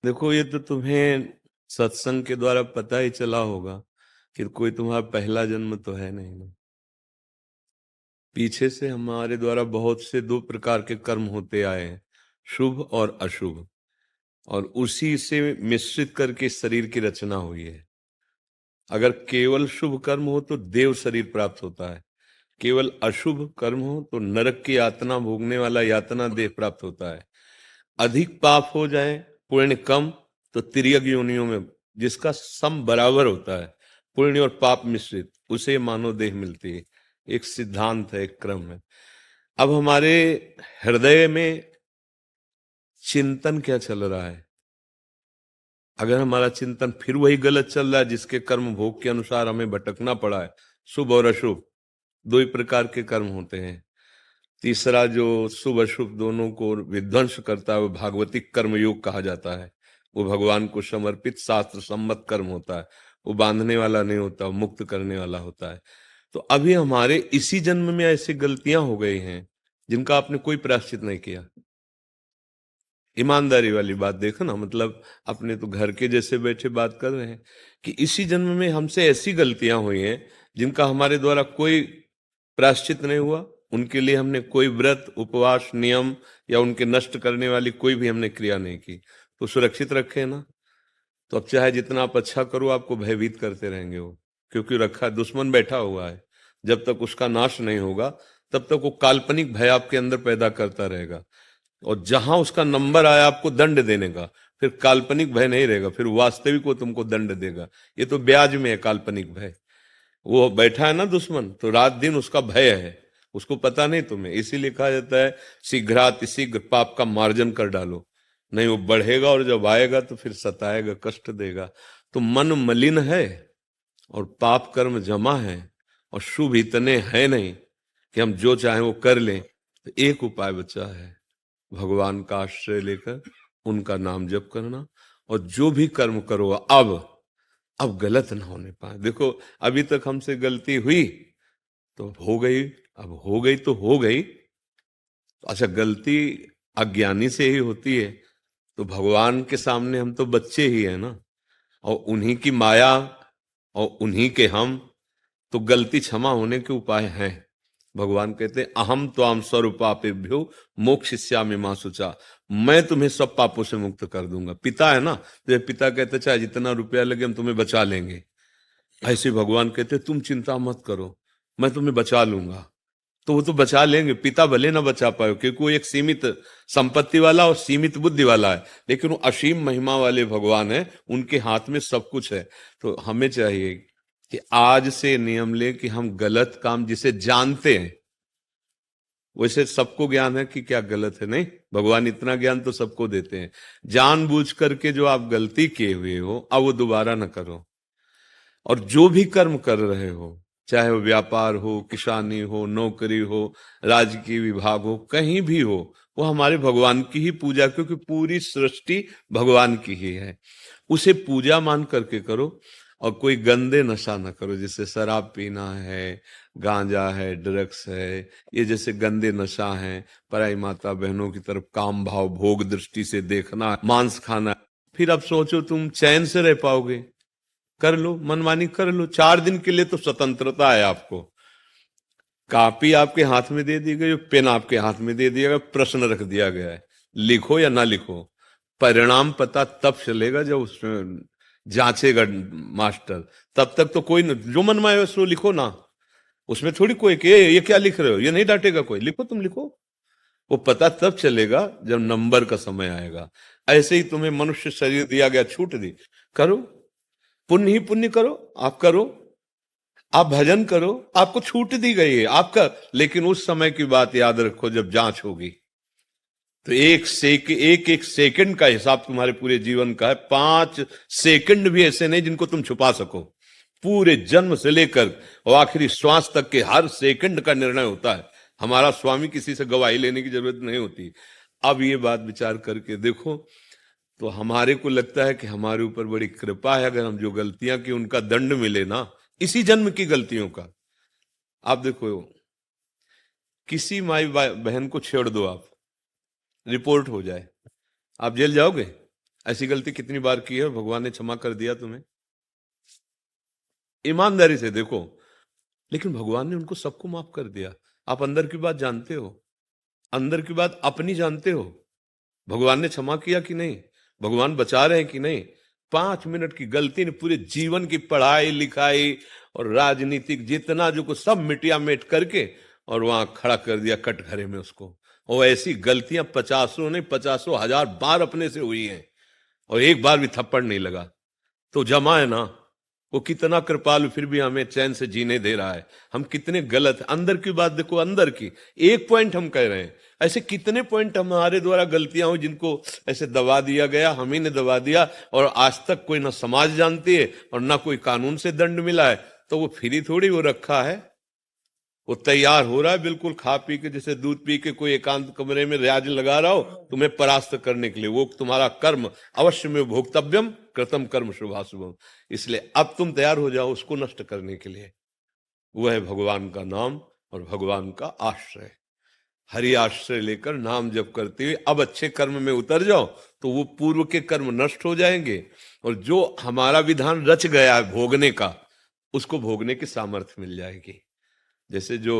देखो, ये तो तुम्हें सत्संग के द्वारा पता ही चला होगा कि कोई तुम्हारा पहला जन्म तो है नहीं ना। पीछे से हमारे द्वारा बहुत से दो प्रकार के कर्म होते आए हैं, शुभ और अशुभ, और उसी से मिश्रित करके शरीर की रचना हुई है। अगर केवल शुभ कर्म हो तो देव शरीर प्राप्त होता है, केवल अशुभ कर्म हो तो नरक की यातना भोगने वाला यातना देह प्राप्त होता है। अधिक पाप हो जाए, पुण्य कम, तो तिर्यक योनियों में जिसका सम बराबर होता है, पुण्य और पाप मिश्रित, उसे मानव देह मिलती है। एक सिद्धांत है, एक क्रम है। अब हमारे हृदय में चिंतन क्या चल रहा है? अगर हमारा चिंतन फिर वही गलत चल रहा है जिसके कर्म भोग के अनुसार हमें भटकना पड़ा है, शुभ और अशुभ दो ही प्रकार के कर्म होते हैं। तीसरा जो शुभ अशुभ दोनों को विध्वंस करता है वो भागवतिक कर्म योग कहा जाता है। वो भगवान को समर्पित शास्त्र सम्मत कर्म होता है। वो बांधने वाला नहीं होता, वो मुक्त करने वाला होता है। तो अभी हमारे इसी जन्म में ऐसी गलतियां हो गई हैं जिनका आपने कोई प्रायश्चित नहीं किया। ईमानदारी वाली बात देखो ना, मतलब अपने तो घर के जैसे बैठे बात कर रहे हैं कि इसी जन्म में हमसे ऐसी गलतियां हुई हैं जिनका हमारे द्वारा कोई प्रायश्चित नहीं हुआ। उनके लिए हमने कोई व्रत उपवास नियम या उनके नष्ट करने वाली कोई भी हमने क्रिया नहीं की, तो सुरक्षित रखे ना। तो अब चाहे जितना आप अच्छा करो, आपको भयभीत करते रहेंगे वो, क्योंकि रखा दुश्मन बैठा हुआ है। जब तक उसका नाश नहीं होगा तब तक वो काल्पनिक भय आपके अंदर पैदा करता रहेगा। और जहां उसका नंबर आया आपको दंड देने का, फिर काल्पनिक भय नहीं रहेगा, फिर वास्तविक वो तुमको दंड देगा। ये तो ब्याज में है काल्पनिक भय। वो बैठा है ना दुश्मन, तो रात दिन उसका भय है, उसको पता नहीं तुम्हें। इसीलिए कहा जाता है शीघ्रातिशीघ्र पाप का मार्जन कर डालो, नहीं वो बढ़ेगा और जब आएगा तो फिर सताएगा, कष्ट देगा। तो मन मलिन है और पाप कर्म जमा है और शुभ इतने हैं नहीं कि हम जो चाहें वो कर लें। तो एक उपाय बचा है, भगवान का आश्रय लेकर उनका नाम जप करना। और जो भी कर्म करो अब गलत ना होने पाए। देखो, अभी तक हमसे गलती हुई तो हो गई, अब हो गई तो हो गई। अच्छा, गलती अज्ञानी से ही होती है, तो भगवान के सामने हम तो बच्चे ही हैं ना, और उन्हीं की माया और उन्हीं के हम, तो गलती क्षमा होने के उपाय हैं। भगवान कहते हैं अहम त्वाम स्वरूपापेभ्यो मोक्षयिष्यामि मा शुचा, मैं तुम्हें सब पापों से मुक्त कर दूंगा। पिता है ना, तो पिता कहते चाहे जितना रुपया लगे हम तुम्हें बचा लेंगे। ऐसे भगवान कहते तुम चिंता मत करो, मैं तुम्हें बचा लूंगा। तो वो तो बचा लेंगे, पिता भले ना बचा पाए क्योंकि वो एक सीमित संपत्ति वाला और सीमित बुद्धि वाला है, लेकिन वो असीम महिमा वाले भगवान है, उनके हाथ में सब कुछ है। तो हमें चाहिए कि आज से नियम ले कि हम गलत काम जिसे जानते हैं, वैसे सबको ज्ञान है कि क्या गलत है, नहीं, भगवान इतना ज्ञान तो सबको देते हैं। जानबूझ करके जो आप गलती किए हुए हो अब वो दोबारा ना करो। और जो भी कर्म कर रहे हो, चाहे वो व्यापार हो, किसानी हो, नौकरी हो, राजकीय विभाग हो, कहीं भी हो, वो हमारे भगवान की ही पूजा, क्योंकि पूरी सृष्टि भगवान की ही है। उसे पूजा मान करके करो। और कोई गंदे नशा ना करो, जैसे शराब पीना है, गांजा है, ड्रग्स है, ये जैसे गंदे नशा है। पराई माता बहनों की तरफ काम भाव भोग दृष्टि से देखना, मांस खाना, फिर अब सोचो तुम चैन से रह पाओगे? कर लो, मनमानी कर लो, 4 दिन के लिए तो स्वतंत्रता है आपको। कॉपी आपके हाथ में दे दी गई, पेन आपके हाथ में दे दिया गया, प्रश्न रख दिया गया है, लिखो या ना लिखो। परिणाम पता तब चलेगा जब उसमें जांचेगा मास्टर। तब तक तो कोई जो मन में आए सो लिखो ना, उसमें थोड़ी कोई कि ये क्या लिख रहे हो, ये नहीं डांटेगा कोई, लिखो तुम लिखो। वो पता तब चलेगा जब नंबर का समय आएगा। ऐसे ही तुम्हें मनुष्य शरीर दिया गया, छूट दी, करो, पुण्य ही पुण्य करो, आप करो, आप भजन करो, आपको छूट दी गई है आपका। लेकिन उस समय की बात याद रखो जब जांच होगी, तो एक एक सेकंड का हिसाब तुम्हारे पूरे जीवन का है। 5 सेकंड भी ऐसे नहीं जिनको तुम छुपा सको। पूरे जन्म से लेकर और आखिरी श्वास तक के हर सेकंड का निर्णय होता है। हमारा स्वामी, किसी से गवाही लेने की जरूरत नहीं होती। अब ये बात विचार करके देखो, तो हमारे को लगता है कि हमारे ऊपर बड़ी कृपा है अगर हम जो गलतियां की उनका दंड मिले ना, इसी जन्म की गलतियों का। आप देखो, किसी माई बहन को छेड़ दो आप, रिपोर्ट हो जाए, आप जेल जाओगे? ऐसी गलती कितनी बार की है और भगवान ने क्षमा कर दिया तुम्हें? ईमानदारी से देखो। लेकिन भगवान ने उनको सबको माफ कर दिया। आप अंदर की बात जानते हो, अंदर की बात अपनी जानते हो। भगवान ने क्षमा किया कि नहीं? भगवान बचा रहे हैं कि नहीं? 5 मिनट की गलती ने पूरे जीवन की पढ़ाई लिखाई और राजनीतिक जितना जो कुछ सब मिटिया मेट करके और वहां खड़ा कर दिया कटघरे में उसको। और ऐसी गलतियां पचासों नहीं, पचासों हजार बार अपने से हुई हैं और एक बार भी थप्पड़ नहीं लगा। तो जमा है ना, वो कितना कृपालु, फिर भी हमें चैन से जीने दे रहा है। हम कितने गलत, अंदर की बात देखो, अंदर की एक पॉइंट हम कह रहे हैं, ऐसे कितने पॉइंट हमारे द्वारा गलतियां हुई जिनको ऐसे दबा दिया गया, हम ही ने दबा दिया। और आज तक कोई ना समाज जानती है और ना कोई कानून से दंड मिला है। तो वो फ्री थोड़ी वो रखा है, वो तैयार हो रहा है बिल्कुल खा पी के, जैसे दूध पी के कोई एकांत कमरे में रियाज लगा रहा हो तुम्हें परास्त करने के लिए। वो तुम्हारा कर्म अवश्य में भोक्तव्यम कृतम कर्म शुभाशुभम। इसलिए अब तुम तैयार हो जाओ उसको नष्ट करने के लिए। वो है भगवान का नाम और भगवान का आश्रय। हरि आश्रय लेकर नाम जप करते हुए अब अच्छे कर्म में उतर जाओ तो वो पूर्व के कर्म नष्ट हो जाएंगे और जो हमारा विधान रच गया है भोगने का, उसको भोगने की सामर्थ्य मिल जाएगी। जैसे जो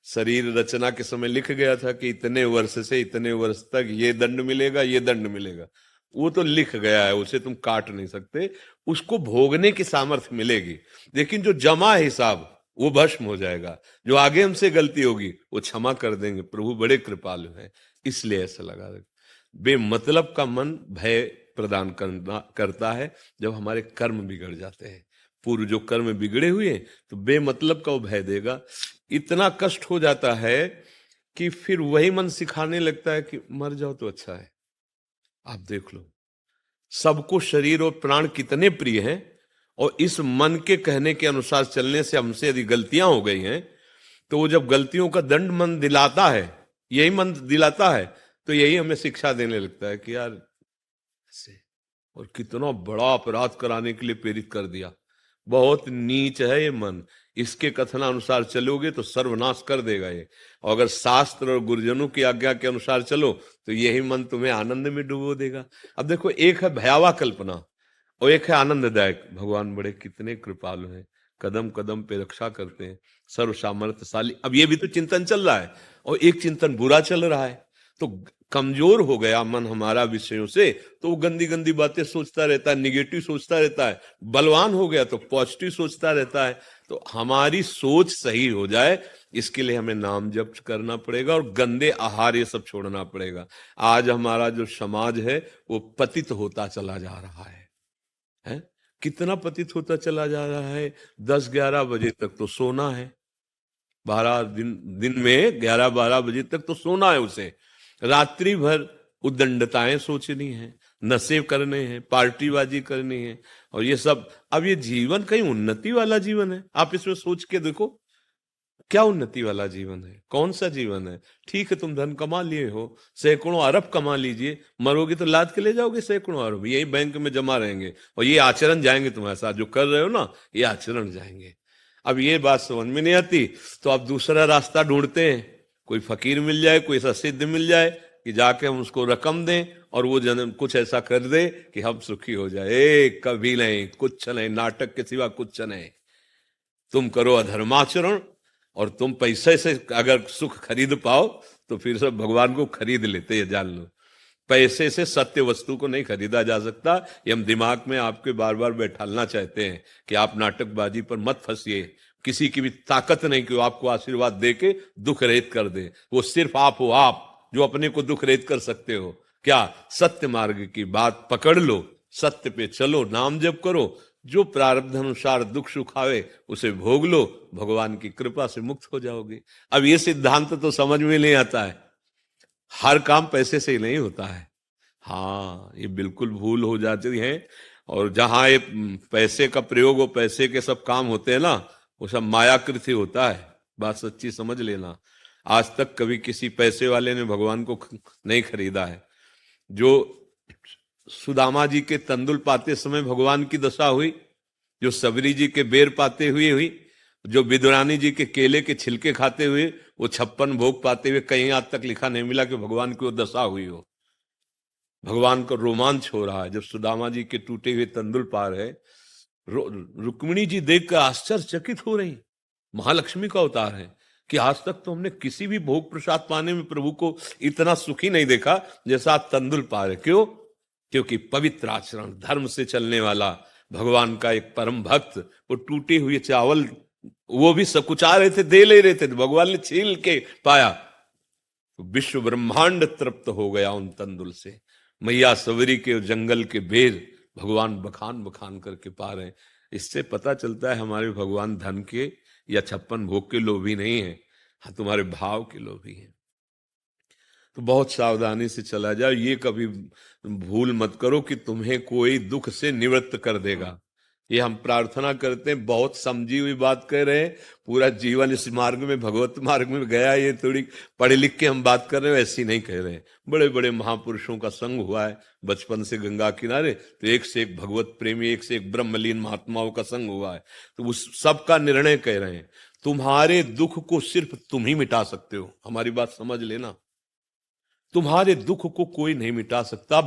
शरीर रचना के समय लिख गया था कि इतने वर्ष से इतने वर्ष तक ये दंड मिलेगा, ये दंड मिलेगा, वो तो लिख गया है, उसे तुम काट नहीं सकते। उसको भोगने की सामर्थ्य मिलेगी। लेकिन जो जमा हिसाब वो भस्म हो जाएगा। जो आगे हमसे गलती होगी वो क्षमा कर देंगे। प्रभु बड़े कृपालु हैं। इसलिए ऐसा लगा बेमतलब का मन भय प्रदान करता है जब हमारे कर्म बिगड़ जाते हैं। पूर्व जो कर्म बिगड़े हुए हैं तो बेमतलब का वो भय देगा। इतना कष्ट हो जाता है कि फिर वही मन सिखाने लगता है कि मर जाओ तो अच्छा है। आप देख लो, सबको शरीर और प्राण कितने प्रिय हैं और इस मन के कहने के अनुसार चलने से हमसे यदि गलतियां हो गई हैं तो वो जब गलतियों का दंड मन दिलाता है, यही मन दिलाता है, तो यही हमें शिक्षा देने लगता है कि यार ऐसे, और कितना बड़ा अपराध कराने के लिए प्रेरित कर दिया। बहुत नीच है ये मन। इसके कथनानुसार चलोगे तो सर्वनाश कर देगा ये। और अगर शास्त्र और गुरुजनों की आज्ञा के अनुसार चलो तो यही मन तुम्हें आनंद में डुबो देगा। अब देखो, एक है भयावह कल्पना और एक है आनंददायक। भगवान बड़े कितने कृपालु हैं, कदम कदम पे रक्षा करते हैं, सर्व सामर्थ्यशाली। अब ये भी तो चिंतन चल रहा है और एक चिंतन बुरा चल रहा है। तो कमजोर हो गया मन हमारा विषयों से तो वो गंदी गंदी बातें सोचता रहता है, निगेटिव सोचता रहता है। बलवान हो गया तो पॉजिटिव सोचता रहता है। तो हमारी सोच सही हो जाए इसके लिए हमें नाम जप करना पड़ेगा और गंदे आहार ये सब छोड़ना पड़ेगा। आज हमारा जो समाज है वो पतित होता चला जा रहा है? कितना पतित होता चला जा रहा है। 10-11 बजे तक तो सोना है, 12 दिन में 11-12 बजे तक तो सोना है उसे। रात्रि भर उद्दंडताएं सोचनी है, नशे करने हैं, पार्टीबाजी करनी है और ये सब। अब ये जीवन कहीं उन्नति वाला जीवन है? आप इसमें सोच के देखो, क्या उन्नति वाला जीवन है? कौन सा जीवन है? ठीक है, तुम धन कमा लिए हो, सैकड़ों अरब कमा लीजिए, मरोगे तो लाद के ले जाओगे सैकड़ों अरब, यही बैंक में जमा रहेंगे और ये आचरण जाएंगे तुम्हारे साथ। जो कर रहे हो ना, ये आचरण जाएंगे। अब ये बात समझ में नहीं आती तो आप दूसरा रास्ता ढूंढते हैं। कोई फकीर मिल जाए, कोई ऐसा सिद्ध मिल जाए कि जाके हम उसको रकम दें और वो जन्म कुछ ऐसा कर दे कि हम सुखी हो जाए। कभी नहीं, कुछ नहीं, नाटक के सिवा कुछ नहीं। तुम करो अधर्माचरण और तुम पैसे से अगर सुख खरीद पाओ तो फिर सब भगवान को खरीद लेते हैं, जान लो। पैसे से सत्य वस्तु को नहीं खरीदा जा सकता। ये हम दिमाग में आपके बार बार बैठालना चाहते हैं कि आप नाटकबाजी पर मत फंसिए। किसी की भी ताकत नहीं कि वो आपको आशीर्वाद दे के दुख रहित कर दे। वो सिर्फ आप हो, आप जो अपने को दुख रहित कर सकते हो। क्या? सत्य मार्ग की बात पकड़ लो, सत्य पे चलो, नाम जप करो, जो प्रारब्ध अनुसार दुख सुख आवे उसे भोग लो, भगवान की कृपा से मुक्त हो जाओगे। अब ये सिद्धांत तो समझ में नहीं आता है। हर काम पैसे से ही नहीं होता है। हाँ, ये बिल्कुल भूल हो जाती है। और जहां ये पैसे का प्रयोग हो, पैसे के सब काम होते हैं ना, वो सब मायाकृति होता है। बात सच्ची समझ लेना। आज तक कभी किसी पैसे वाले ने भगवान को नहीं खरीदा है। जो सुदामा जी के तंदुल पाते समय भगवान की दशा हुई, जो सबरी जी के बेर पाते हुए हुई, जो विदुरानी जी के केले के छिलके खाते हुए, वो 56 भोग पाते हुए, कहीं आज तक लिखा नहीं मिला कि भगवान की वो दशा हुई हो। भगवान का रोमांच हो रहा है जब सुदामा जी के टूटे हुए तंदुल पा रहे, रुक्मिणी जी देखकर आश्चर्यचकित हो रही, महालक्ष्मी का अवतार है कि आज तक तो हमने किसी भी भोग प्रसाद पाने में प्रभु को इतना सुखी नहीं देखा जैसा आज तंदुल पा रहे। क्यों? क्योंकि पवित्र आचरण, धर्म से चलने वाला भगवान का एक परम भक्त वो टूटे हुए चावल वो भी सकुचा रहे थे, दे ले रहे थे, भगवान ने छील के पाया तो विश्व ब्रह्मांड तृप्त हो गया उन तंदुल से। मैया सवरी के जंगल के बेर भगवान बखान बखान करके पा रहे हैं। इससे पता चलता है हमारे भगवान धन के या 56 भोग के लोभी नहीं है, हाँ तुम्हारे भाव के लोभी हैं। तो बहुत सावधानी से चला जाओ, ये कभी भूल मत करो कि तुम्हें कोई दुख से निवृत्त कर देगा। ये हम प्रार्थना करते हैं, बहुत समझी हुई बात कह रहे हैं, पूरा जीवन इस मार्ग में भगवत मार्ग में गया, ये थोड़ी पढ़े लिख के हम बात कर रहे हैं, ऐसी नहीं कह रहे हैं। बड़े बड़े महापुरुषों का संग हुआ है बचपन से गंगा किनारे, तो एक से एक भगवत प्रेमी, एक से एक ब्रह्मलीन महात्माओं का संग हुआ है, तो उस सबका निर्णय कह रहे हैं। तुम्हारे दुख को सिर्फ तुम ही मिटा सकते हो, हमारी बात समझ लेना। तुम्हारे दुख को कोई नहीं मिटा सकता।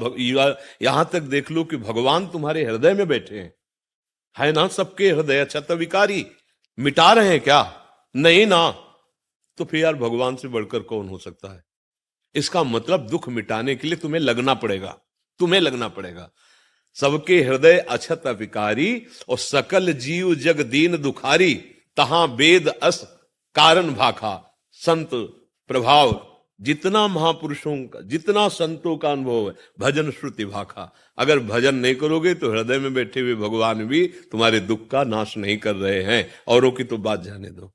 यहां तक देख लो कि भगवान तुम्हारे हृदय में बैठे हैं, है ना, सबके हृदय छत विकारी, मिटा रहे हैं क्या? नहीं ना। तो फिर यार भगवान से बढ़कर कौन हो सकता है? इसका मतलब दुख मिटाने के लिए तुम्हें लगना पड़ेगा, तुम्हें लगना पड़ेगा। सबके हृदय अछत विकारी और सकल जीव जग दीन दुखारी, तहां वेद अस कारण भाखा। संत प्रभाव जितना महापुरुषों का, जितना संतों का अनुभव है, भजन श्रुति भाखा। अगर भजन नहीं करोगे तो हृदय में बैठे हुए भगवान भी तुम्हारे दुख का नाश नहीं कर रहे हैं। औरों की तो बात जाने दो,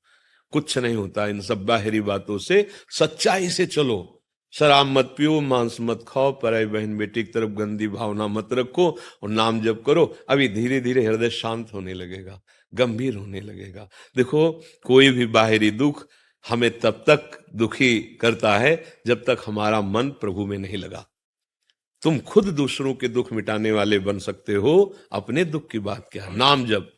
कुछ नहीं होता इन सब बाहरी बातों से। सच्चाई से चलो, शराब मत पियो, मांस मत खाओ, पराई बहन बेटी की तरफ गंदी भावना मत रखो और नाम जप करो। अभी धीरे धीरे हृदय शांत होने लगेगा, गंभीर होने लगेगा। देखो, कोई भी बाहरी दुख हमें तब तक दुखी करता है जब तक हमारा मन प्रभु में नहीं लगा। तुम खुद दूसरों के दुख मिटाने वाले बन सकते हो, अपने दुख की बात क्या, नाम जप।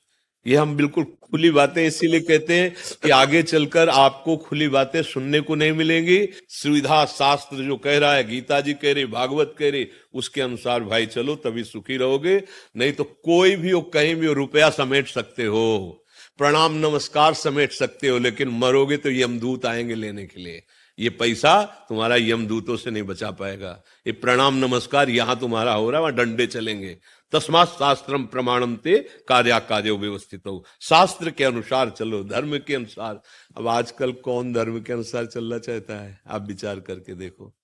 ये हम बिल्कुल खुली बातें इसीलिए कहते हैं कि आगे चलकर आपको खुली बातें सुनने को नहीं मिलेंगी। सुविधा शास्त्र जो कह रहा है, गीता जी कह रही, भागवत कह रही, उसके अनुसार भाई चलो, तभी सुखी रहोगे। नहीं तो कोई भी हो, कहीं भी हो, रुपया समेट सकते हो, प्रणाम नमस्कार समेट सकते हो, लेकिन मरोगे तो यमदूत आएंगे लेने के लिए। ये पैसा तुम्हारा यमदूतों से नहीं बचा पाएगा। ये प्रणाम नमस्कार यहां तुम्हारा हो रहा है, वहां डंडे चलेंगे। तस्मात् शास्त्रम प्रमाणम ते कार्या कार्यो व्यवस्थित हो। शास्त्र के अनुसार चलो, धर्म के अनुसार। अब आजकल कौन धर्म के अनुसार चलना चाहता है? आप विचार करके देखो।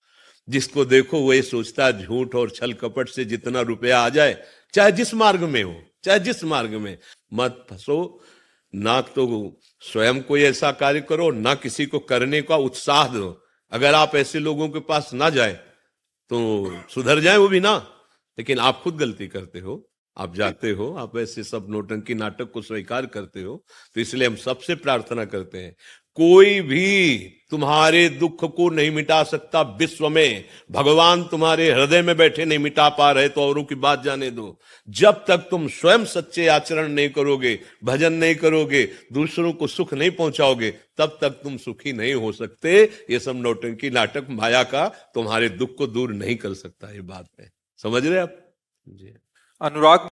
जिसको देखो वही सोचता है झूठ और छल कपट से जितना रुपया आ जाए, चाहे जिस मार्ग में हो, चाहे जिस मार्ग में, मत फंसो। ना तो स्वयं कोई ऐसा कार्य करो, ना किसी को करने का उत्साह दो। अगर आप ऐसे लोगों के पास ना जाए तो सुधर जाए वो भी ना, लेकिन आप खुद गलती करते हो, आप जाते हो, आप ऐसे सब नौटंकी नाटक को स्वीकार करते हो। तो इसलिए हम सबसे प्रार्थना करते हैं, कोई भी तुम्हारे दुख को नहीं मिटा सकता विश्व में। भगवान तुम्हारे हृदय में बैठे नहीं मिटा पा रहे तो औरों की बात जाने दो। जब तक तुम स्वयं सच्चे आचरण नहीं करोगे, भजन नहीं करोगे, दूसरों को सुख नहीं पहुंचाओगे, तब तक तुम सुखी नहीं हो सकते। ये सब नौटंकी नाटक माया का तुम्हारे दुख को दूर नहीं कर सकता। ये बात है, समझ रहे आप जी? अनुराग